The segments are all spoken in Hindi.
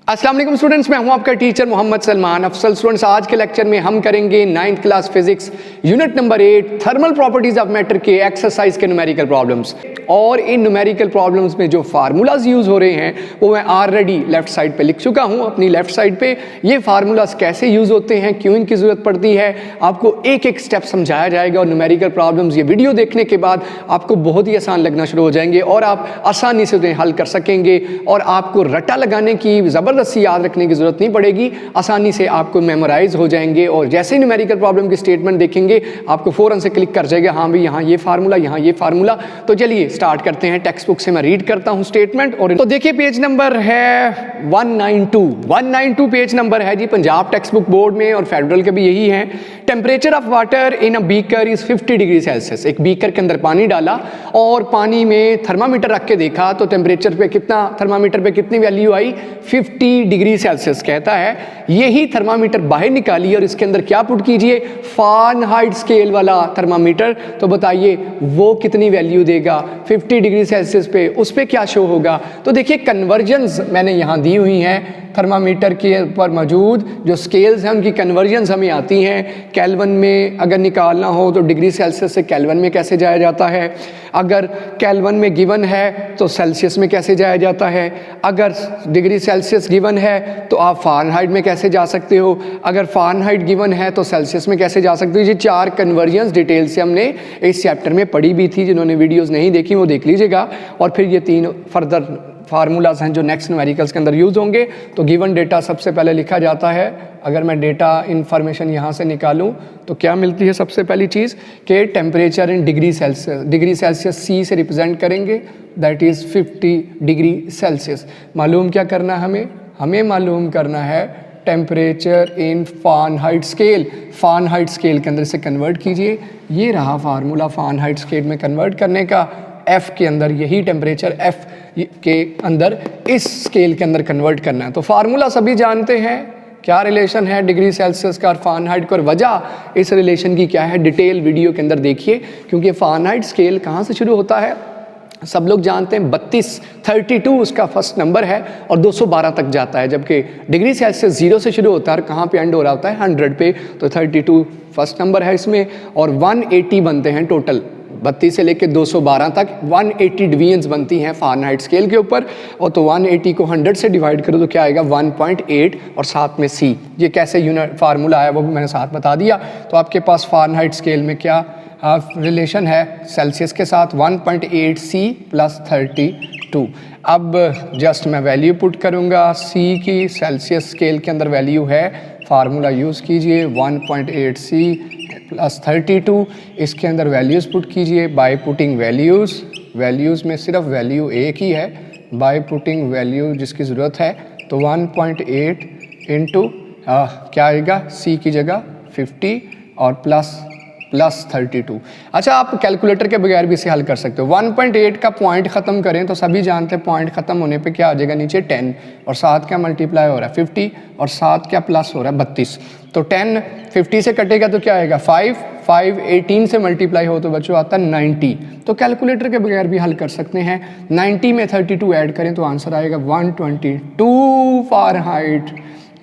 अस्सलाम वालेकुम स्टूडेंट्स, मैं हूं आपका टीचर मोहम्मद सलमान अफसल। स्टूडेंट्स, आज के लेक्चर में हम करेंगे 9th class physics unit number 8 thermal properties of matter के एक्सरसाइज के न्यूमेरिकल प्रॉब्लम्स। और इन न्यूमेरिकल प्रॉब्लम्स में जो फार्मूलाज यूज हो रहे हैं वो मैं ऑलरेडी लेफ्ट साइड पे लिख चुका हूं अपनी लेफ्ट साइड पे। ये फार्मूलाज कैसे यूज होते हैं, क्यों इनकी जरूरत पड़ती है, आपको एक एक स्टेप समझाया जाएगा। और न्यूमेरिकल प्रॉब्लम्स ये वीडियो देखने के बाद आपको बहुत ही आसान लगना शुरू हो जाएंगे और आप आसानी से उन्हें हल कर सकेंगे और आपको रट्टा लगाने की ज़बरदस्ती याद रखने की जरूरत नहीं पड़ेगी, आसानी से आपको मेमोराइज हो जाएंगे। और जैसे ही न्यूमेरिकल प्रॉब्लम की स्टेटमेंट देखेंगे आपको फौरन से क्लिक कर जाएगा, हाँ भाई यहाँ ये फार्मूला, यहाँ ये फार्मूला। तो चलिए स्टार्ट करते हैं। टेक्स्ट बुक से मैं रीड करता हूँ स्टेटमेंट। और तो देखिए पेज नंबर है 192 पेज नंबर है जी, पंजाब टेक्स्ट बुक बोर्ड में और फेडरल के भी यही है। Temperature of water in a beaker is 50 degree Celsius. एक बीकर के अंदर पानी डाला और पानी में थर्मामीटर रख के देखा तो टेम्परेचर पे कितना, थर्मामीटर पे कितनी वैल्यू आई, 50 डिग्री सेल्सियस कहता है। यही थर्मामीटर बाहर निकालिए और इसके अंदर क्या पुट कीजिए, फ़ारेनहाइट स्केल वाला थर्मामीटर। तो बताइए वो कितनी वैल्यू देगा 50 डिग्री सेल्सियस पे, उस पे क्या शो होगा। तो देखिए कन्वर्जन्स मैंने यहाँ दी हुई हैं। थर्मामीटर के ऊपर मौजूद जो स्केल्स हैं उनकी कन्वर्जन्स हमें आती हैं। केल्विन में अगर निकालना हो तो डिग्री सेल्सियस से केल्विन में कैसे जाया जाता है, अगर केल्विन में गिवन है तो सेल्सियस में कैसे जाया जाता है, अगर डिग्री सेल्सियस गिवन है तो आप फ़ारेनहाइट में कैसे जा सकते हो, अगर फ़ारेनहाइट गिवन है तो सेल्सियस में कैसे जा सकते हो। ये 4 कन्वर्जन्स डिटेल से हमने इस चैप्टर में पढ़ी भी थी। जिन्होंने वीडियोज़ नहीं देखी वो देख लीजिएगा। और फिर ये 3 फर्दर फार्मूलाज हैं जो नेक्स्ट न्यूमेरिकल्स के अंदर यूज़ होंगे। तो गिवन डेटा सबसे पहले लिखा जाता है। अगर मैं डेटा इन्फॉर्मेशन यहाँ से निकालूँ तो क्या मिलती है, सबसे पहली चीज़ कि temperature in degree Celsius C से रिप्रेजेंट करेंगे, दैट इज़ 50 डिग्री सेल्सियस। मालूम क्या करना है हमें मालूम करना है temperature in Fahrenheit scale. Fahrenheit scale के अंदर से कन्वर्ट कीजिए। ये रहा फार्मूला फ़ारेनहाइट स्केल में कन्वर्ट करने का। F के अंदर यही टेम्परेचर F के अंदर इस स्केल के अंदर कन्वर्ट करना है। तो फार्मूला सभी जानते हैं, क्या रिलेशन है डिग्री सेल्सियस का और फ़ारेनहाइट का, और वजह इस रिलेशन की क्या है डिटेल वीडियो के अंदर देखिए। क्योंकि फ़ारेनहाइट स्केल कहाँ से शुरू होता है सब लोग जानते हैं, 32 उसका फर्स्ट नंबर है और 212 तक जाता है। जबकि डिग्री सेल्सियस 0 से शुरू होता है और कहाँ पे एंड हो रहा होता है 100 पे। तो 32 फर्स्ट नंबर है इसमें। और 180 बनते हैं टोटल, 32 से लेकर 212 तक 180 डिवीजन्स बनती हैं फ़ारेनहाइट स्केल के ऊपर। और तो 180 को 100 से डिवाइड करो तो क्या आएगा 1.8 और साथ में C। ये कैसे यूनिट फार्मूला आया वो भी मैंने साथ बता दिया। तो आपके पास फ़ारेनहाइट स्केल में क्या रिलेशन है सेल्सियस के साथ, 1.8 C + 32। अब जस्ट मैं वैल्यू पुट करूँगा C की। सेल्सियस स्केल के अंदर वैल्यू है, फार्मूला यूज़ कीजिए 1.8 C + 32। इसके अंदर वैल्यूज़ पुट कीजिए बाय पुटिंग वैल्यूज़ में सिर्फ वैल्यू एक ही है, बाय पुटिंग वैल्यू जिसकी ज़रूरत है। तो 1.8 इंटू क्या आएगा, C की जगह 50 और प्लस 32। अच्छा, आप कैलकुलेटर के बगैर भी इसे हल कर सकते हो। 1.8 का पॉइंट ख़त्म करें तो सभी जानते हैं पॉइंट ख़त्म होने पे क्या आ जाएगा नीचे 10 और साथ क्या मल्टीप्लाई हो रहा है 50 और साथ क्या प्लस हो रहा है 32। तो 10 50 से कटेगा तो क्या आएगा 5 18 से मल्टीप्लाई हो तो बच्चों आता है 90। तो कैलकुलेटर के बगैर भी हल कर सकते हैं। 90 में 32 ऐड करें तो आंसर आएगा 122 फ़ारेनहाइट।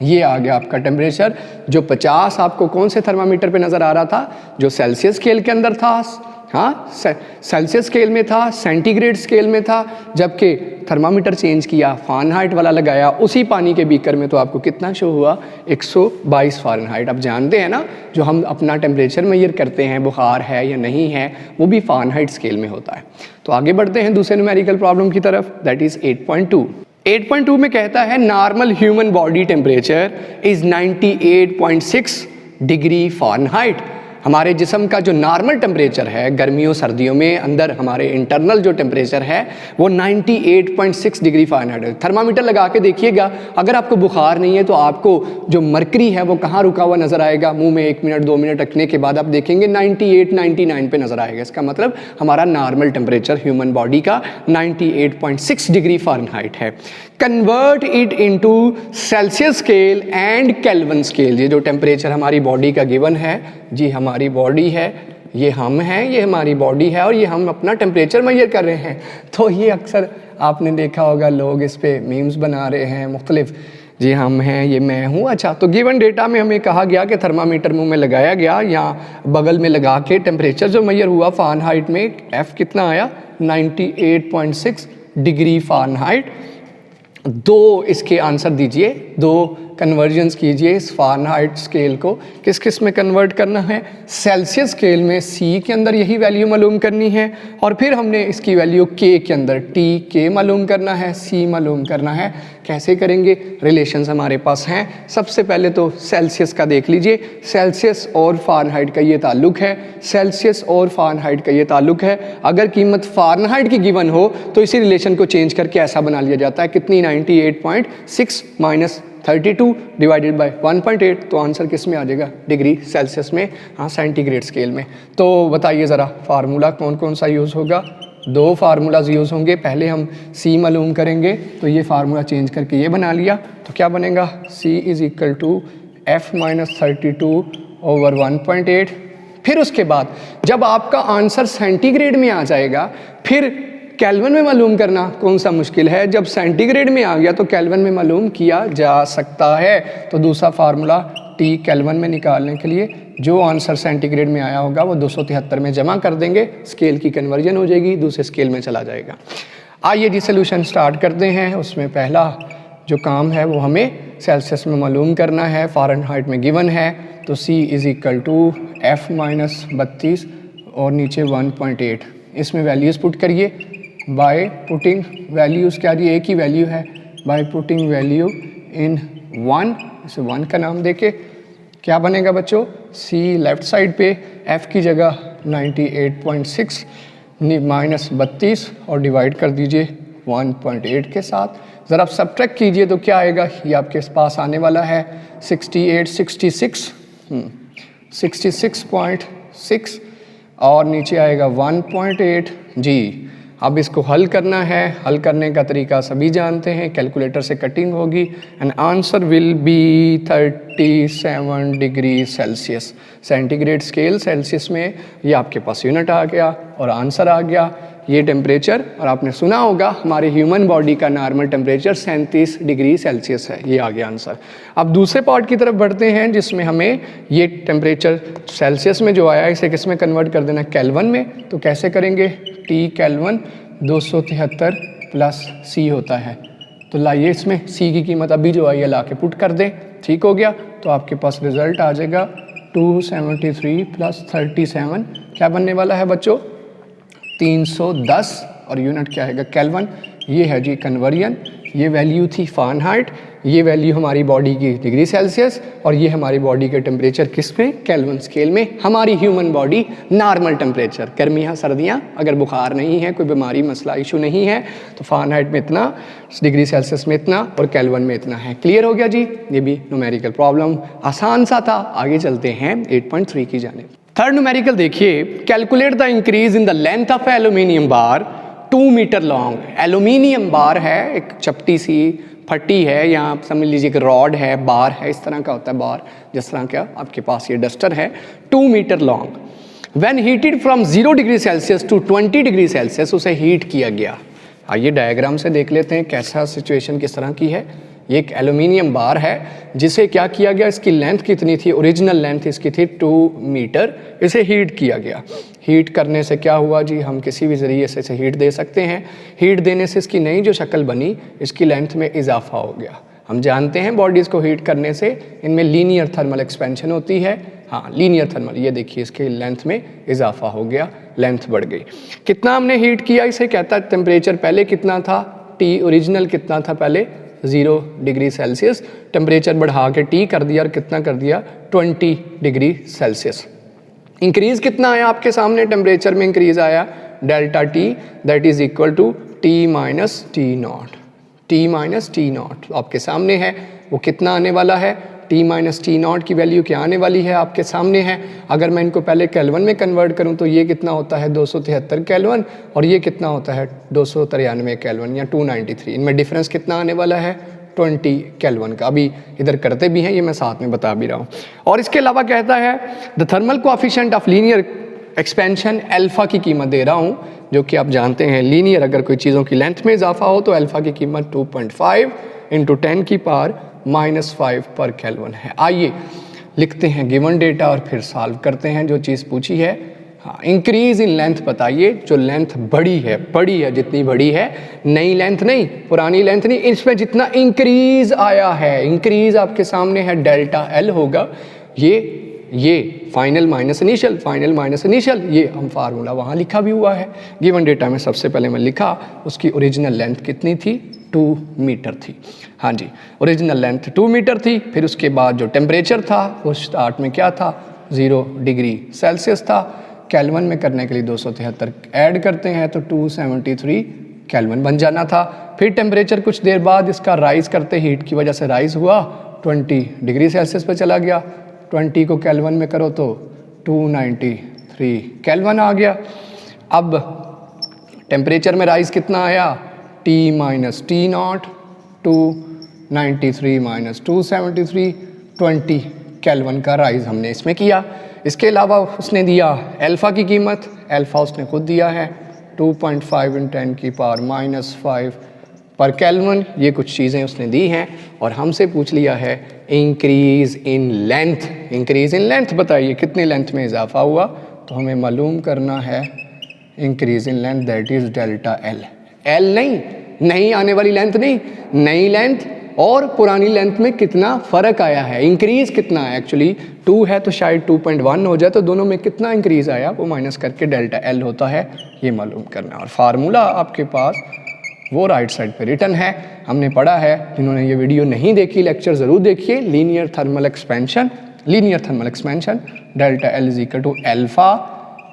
ये आ गया आपका टेम्परेचर। जो 50 आपको कौन से थर्मामीटर पे नज़र आ रहा था, जो सेल्सियस स्केल के अंदर था, हाँ सेल्सियस स्केल में था, सेंटीग्रेड स्केल में था। जबकि थर्मामीटर चेंज किया, फ़ारेनहाइट वाला लगाया उसी पानी के बीकर में, तो आपको कितना शो हुआ 122 फ़ारेनहाइट। अब जानते हैं ना जो हम अपना टेम्परेचर मेजर करते हैं, बुखार है या नहीं है, वो भी फ़ारेनहाइट स्केल में होता है। तो आगे बढ़ते हैं दूसरे न्यूमेरिकल प्रॉब्लम की तरफ, दैट इज़ 8.2 में कहता है normal human body temperature is 98.6 degree Fahrenheit. हमारे जिस्म का जो नॉर्मल टेम्परेचर है गर्मियों सर्दियों में अंदर हमारे इंटरनल जो टेम्परेचर है वो 98.6 डिग्री फ़ारेनहाइट है। थर्मामीटर लगा के देखिएगा, अगर आपको बुखार नहीं है तो आपको जो मरकरी है वो कहाँ रुका हुआ नज़र आएगा, मुंह में 1 मिनट 2 मिनट रखने के बाद आप देखेंगे 98 99 पे नज़र आएगा। इसका मतलब हमारा नॉर्मल टेम्परेचर ह्यूमन बॉडी का 98.6 डिग्री फ़ारेनहाइट है। Convert it into Celsius scale and kelvin scale. ये जो टेम्परेचर हमारी बॉडी का गिवन है जी, हमारी बॉडी है, ये हम हैं, ये हमारी बॉडी है और ये हम अपना टेम्परेचर मेजर कर रहे हैं। तो ये अक्सर आपने देखा होगा लोग इस पे मीम्स बना रहे हैं मुख्तलिफ जी हम हैं, ये मैं हूँ। अच्छा, तो गिवन डेटा में हमें कहा गया कि थर्मामीटर मुंह में लगाया गया या बगल में लगा के टेम्परेचर जो मेजर हुआ फ़ारेनहाइट में, एफ़ कितना आया 98.6 डिग्री फ़ारेनहाइट। दो इसके आंसर दीजिए, दो कन्वर्जन्स कीजिए इस फ़ारेनहाइट स्केल को। किस किस में कन्वर्ट करना है? सेल्सियस स्केल में सी के अंदर यही वैल्यू मालूम करनी है, और फिर हमने इसकी वैल्यू के के अंदर टी के मालूम करना है, सी मालूम करना है। कैसे करेंगे? रिलेशंस हमारे पास हैं। सबसे पहले तो सेल्सियस का देख लीजिए, सेल्सियस और फ़ारेनहाइट का ये ताल्लुक है, सेल्सियस और फ़ारेनहाइट का ये ताल्लुक है। अगर कीमत फ़ारेनहाइट की गिवन हो तो इसी रिलेशन को चेंज करके ऐसा बना लिया जाता है, कितनी 98.6 माइनस 32 डिवाइडेड बाय 1.8, तो आंसर किस में आ जाएगा? डिग्री सेल्सियस में, हाँ सेंटीग्रेड स्केल में। तो बताइए ज़रा फार्मूला कौन कौन सा यूज़ होगा? दो फार्मूलाज यूज़ होंगे। पहले हम सी मालूम करेंगे, तो ये फार्मूला चेंज करके ये बना लिया, तो क्या बनेगा? C is equal to F minus 32 over 1.8। फिर उसके बाद जब आपका आंसर सेंटीग्रेड में आ जाएगा, फिर केल्विन में मालूम करना कौन सा मुश्किल है? जब सेंटीग्रेड में आ गया तो केल्विन में मालूम किया जा सकता है। तो दूसरा फार्मूला टी केल्विन में निकालने के लिए जो आंसर सेंटीग्रेड में आया होगा वो 273 में जमा कर देंगे, स्केल की कन्वर्जन हो जाएगी, दूसरे स्केल में चला जाएगा। आइए जी सोल्यूशन स्टार्ट करते हैं। उसमें पहला जो काम है वो हमें सेल्सियस में मालूम करना है, फ़ारेनहाइट में गिवन है, तो C is equal to F minus 32 और नीचे 1.8। इसमें वैल्यूज़ पुट करिए बाय पुटिंग वैल्यूज़, क्या जी एक ही वैल्यू है, बाय पुटिंग वैल्यू इन 1, इसे 1 का नाम देके क्या बनेगा बच्चों? C लेफ़्ट साइड पे F की जगह 98.6 माइनस 32 और डिवाइड कर दीजिए 1.8 के साथ। ज़रा आप सब्ट्रैक्ट कीजिए तो क्या आएगा? ये आपके पास आने वाला है 66.6 और नीचे आएगा 1.8 जी। अब इसको हल करना है, हल करने का तरीका सभी जानते हैं, कैलकुलेटर से कटिंग होगी and answer will be 37 degree Celsius. Centigrade scale Celsius में ये आपके पास यूनिट आ गया और आंसर आ गया ये टेम्परेचर। और आपने सुना होगा हमारे ह्यूमन बॉडी का नॉर्मल टेम्परेचर 37 डिग्री सेल्सियस है, ये आ गया आंसर। अब दूसरे पार्ट की तरफ बढ़ते हैं जिसमें हमें ये टेम्परेचर सेल्सियस में जो आया इसे किस में कन्वर्ट कर देना? केल्विन में। तो कैसे करेंगे? टी केल्विन 273 प्लस C होता है, तो लाइए इसमें C की कीमत अभी जो आई है ला के पुट कर दें। ठीक हो गया, तो आपके पास रिजल्ट आ जाएगा 273 प्लस 37, क्या बनने वाला है बच्चों? 310 और यूनिट क्या है? केल्विन। ये है जी कन्वर्जन। ये वैल्यू थी फ़ारेनहाइट, ये वैल्यू हमारी बॉडी की डिग्री सेल्सियस, और ये हमारी बॉडी के टेम्परेचर किस में? केल्विन स्केल में। हमारी ह्यूमन बॉडी नॉर्मल टेम्परेचर, गर्मियाँ सर्दियाँ, अगर बुखार नहीं है, कोई बीमारी मसला इशू नहीं है, तो फ़ारेनहाइट में इतना, डिग्री सेल्सियस में इतना और केल्विन में इतना है। क्लियर हो गया जी? ये भी न्यूमेरिकल प्रॉब्लम आसान सा था। आगे चलते हैं 8.3 की जानिब। थर्ड न्यूमेरिकल देखिए, calculate the increase in the length of aluminium bar 2 metre long. Aluminium bar है, एक चपटी सी फटी है, या आप समझ लीजिए कि रॉड है, बार है, इस तरह का होता है बार, जिस तरह का आपके पास ये डस्टर है, 2 metre long. When heated from 0 degree Celsius to 20 degree Celsius, उसे हीट किया गया। आइए डायग्राम से देख लेते हैं कैसा सिचुएशन किस तरह की है। ये एक एल्यूमिनियम बार है जिसे क्या किया गया, इसकी लेंथ कितनी थी? ओरिजिनल लेंथ इसकी थी 2 मीटर। इसे हीट किया गया। हीट करने से क्या हुआ जी? हम किसी भी ज़रिए से इसे हीट दे सकते हैं। हीट देने से इसकी नई जो शक्ल बनी, इसकी लेंथ में इजाफा हो गया। हम जानते हैं बॉडीज़ को हीट करने से इनमें लीनियर थर्मल एक्सपेंशन होती है। हाँ, लीनियर थर्मल, ये देखिए इसके लेंथ में इजाफा हो गया, लेंथ बढ़ गई। कितना हमने हीट किया इसे? कहता है टेम्परेचर पहले कितना था? टी ओरिजिनल कितना था पहले? 0 डिग्री सेल्सियस। टेम्परेचर बढ़ा के T कर दिया और कितना कर दिया? 20 डिग्री सेल्सियस। इंक्रीज कितना आया आपके सामने? टेम्परेचर में इंक्रीज आया delta T, that is equal to T minus T naught. T minus T naught आपके सामने है, वो कितना आने वाला है? T माइनस टी नॉट की वैल्यू क्या आने वाली है? आपके सामने है। अगर मैं इनको पहले केल्विन में कन्वर्ट करूं तो ये कितना होता है? 273 केल्विन, और ये कितना होता है? 293 केल्विन या 293। इनमें डिफरेंस कितना आने वाला है? 20 केल्विन का। अभी इधर करते भी हैं, ये मैं साथ में बता भी रहा हूँ। और इसके अलावा कहता है the thermal coefficient of linear expansion, alpha की कीमत दे रहा हूँ, जो कि आप जानते हैं लीनियर, अगर कोई चीज़ों की लेंथ में इजाफा हो तो अल्फा की कीमत 2.5 × 10⁻³ -5 पर केल्विन है। आइए लिखते हैं गिवन डेटा और फिर सॉल्व करते हैं जो चीज़ पूछी है। हाँ, इंक्रीज इन लेंथ बताइए, जो लेंथ बड़ी है जितनी बड़ी है, नई लेंथ नहीं, पुरानी लेंथ नहीं, इसमें जितना इंक्रीज आया है, इंक्रीज आपके सामने है डेल्टा एल होगा। ये फाइनल माइनस इनिशियल, ये हम फार्मूला वहाँ लिखा भी हुआ है। गिवन डेटा में सबसे पहले मैं लिखा, उसकी ओरिजिनल लेंथ कितनी थी, 2 मीटर थी। हाँ जी, ओरिजिनल लेंथ 2 मीटर थी। फिर उसके बाद जो टेम्परेचर था वो स्टार्ट में क्या था, 0 डिग्री सेल्सियस था। केल्विन में करने के लिए 273 ऐड करते हैं तो 273 केल्विन बन जाना था। फिर टेम्परेचर कुछ देर बाद इसका राइज करते, हीट की वजह से राइज हुआ, 20 डिग्री सेल्सियस पे चला गया। 20 को केल्विन में करो तो 293 केल्विन आ गया। अब टेम्परेचर में राइज कितना आया, T minus T not, 293 minus 273, 20 kelvin का राइज हमने इसमें किया। इसके अलावा उसने दिया अल्फ़ा की कीमत, अल्फ़ा उसने खुद दिया है 2.5 × 10 की पावर -5 पर केल्विन। ये कुछ चीज़ें उसने दी हैं और हमसे पूछ लिया है increase in length. Increase in length बताइए कितनी लेंथ में इजाफा हुआ, तो हमें मालूम करना है increase in length, that is delta L. L नहीं आने वाली लेंथ नहीं, नई लेंथ और पुरानी लेंथ में कितना फ़र्क आया है, इंक्रीज कितना है। एक्चुअली 2 है तो शायद 2.1 हो जाए, तो दोनों में कितना इंक्रीज आया वो माइनस करके डेल्टा एल होता है, ये मालूम करना। और फार्मूला आपके पास वो राइट साइड पे रिटन है, हमने पढ़ा है। जिन्होंने ये वीडियो नहीं देखी, लेक्चर ज़रूर देखिए। Linear thermal expansion delta L is equal to alpha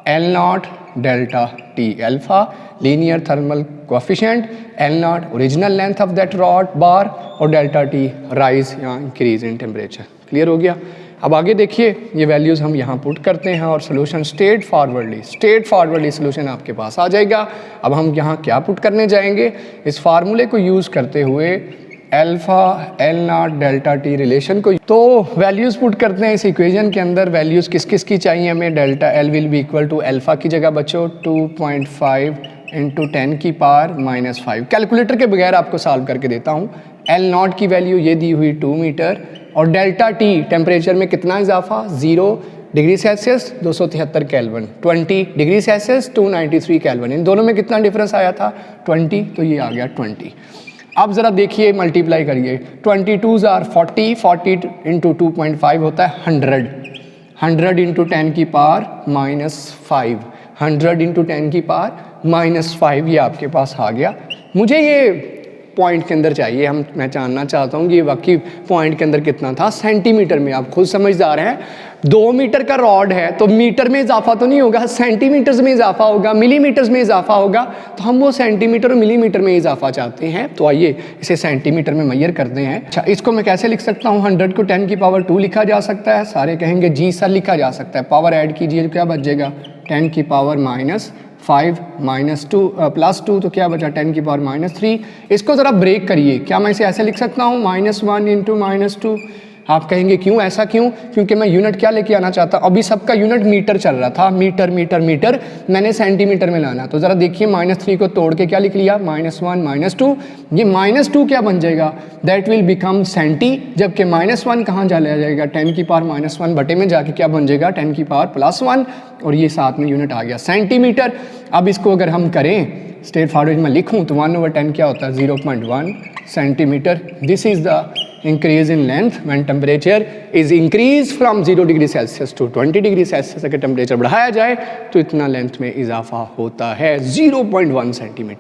L naught delta T alpha, linear thermal coefficient L naught original length of that rod bar, और डेल्टा टी राइज या इंक्रीज इन टेम्परेचर। क्लियर हो गया। अब आगे देखिए, ये वैल्यूज़ हम यहाँ पुट करते हैं और सोल्यूशन स्ट्रेट फॉरवर्डली सोल्यूशन आपके पास आ जाएगा। अब हम यहाँ क्या पुट करने जाएंगे, इस फार्मूले को यूज़ करते हुए alpha L naught delta T relation को, तो वैल्यूज़ पुट करते हैं इस इक्वेशन के अंदर। वैल्यूज़ किस किस की चाहिए हमें, delta L will be equal to alpha की जगह बच्चों 2.5 × 10 की पावर -5। कैलकुलेटर के बगैर आपको सॉल्व करके देता हूँ। एल नॉट की वैल्यू ये दी हुई 2 मीटर, और डेल्टा टी टेम्परेचर में कितना इजाफा, 0 degree Celsius 273 Kelvin, 20 degree Celsius 293 Kelvin. इन दोनों में कितना डिफरेंस आया था, 20, तो ये आ गया 20। अब ज़रा देखिए, मल्टीप्लाई करिए, 22 आर 40, 40 × 2.5 होता है 100, 100 × 10 की पावर -5, 100 × 10 की पावर -5, ये आपके पास आ गया। मुझे ये पॉइंट के अंदर चाहिए, मैं जानना चाहता हूँ कि ये वाकई पॉइंट के अंदर कितना था, सेंटीमीटर में। आप खुद समझदार हैं, 2 मीटर का रॉड है तो मीटर में इजाफा तो नहीं होगा, सेंटीमीटर्स में इजाफा होगा, मिलीमीटर्स में इजाफा होगा। तो हम वो सेंटीमीटर और मिलीमीटर में इजाफा चाहते हैं, तो आइए इसे सेंटीमीटर में मेजर करते हैं। अच्छा, इसको मैं कैसे लिख सकता हूँ, 100 को 10 की पावर 2 लिखा जा सकता है। सारे कहेंगे जी सर लिखा जा सकता है, पावर ऐड कीजिए, क्या बच जाएगा, 10 की पावर -5 -2 +2, तो क्या बचा, 10 की पावर -3। इसको ज़रा ब्रेक करिए, क्या मैं इसे ऐसे लिख सकता हूँ, -1 × -2। आप कहेंगे क्यों, ऐसा क्यों, क्योंकि मैं यूनिट क्या लेके आना चाहता हूँ, अभी सबका यूनिट मीटर चल रहा था, मीटर मीटर मीटर, मैंने सेंटीमीटर में लाना। तो ज़रा देखिए, -3 को तोड़ के क्या लिख लिया, -1 -2। ये -2 क्या बन जाएगा, दैट विल बिकम सेंटी, जबकि -1 कहाँ चला जाएगा, 10 की पावर -1 बटे में जाके क्या बन जाएगा, 10 की पावर +1, और ये साथ में यूनिट आ गया सेंटीमीटर। अब इसको अगर हम करें स्ट्रेट फॉरवर्ड में लिखूं तो 1/10 क्या होता है, 0.1 centimetre. This is the increase in length when temperature is increased from 0 degree Celsius to 20 degree Celsius. अगर टेम्परेचर बढ़ाया जाए तो इतना लेंथ में इजाफा होता है 0.1 सेंटीमीटर।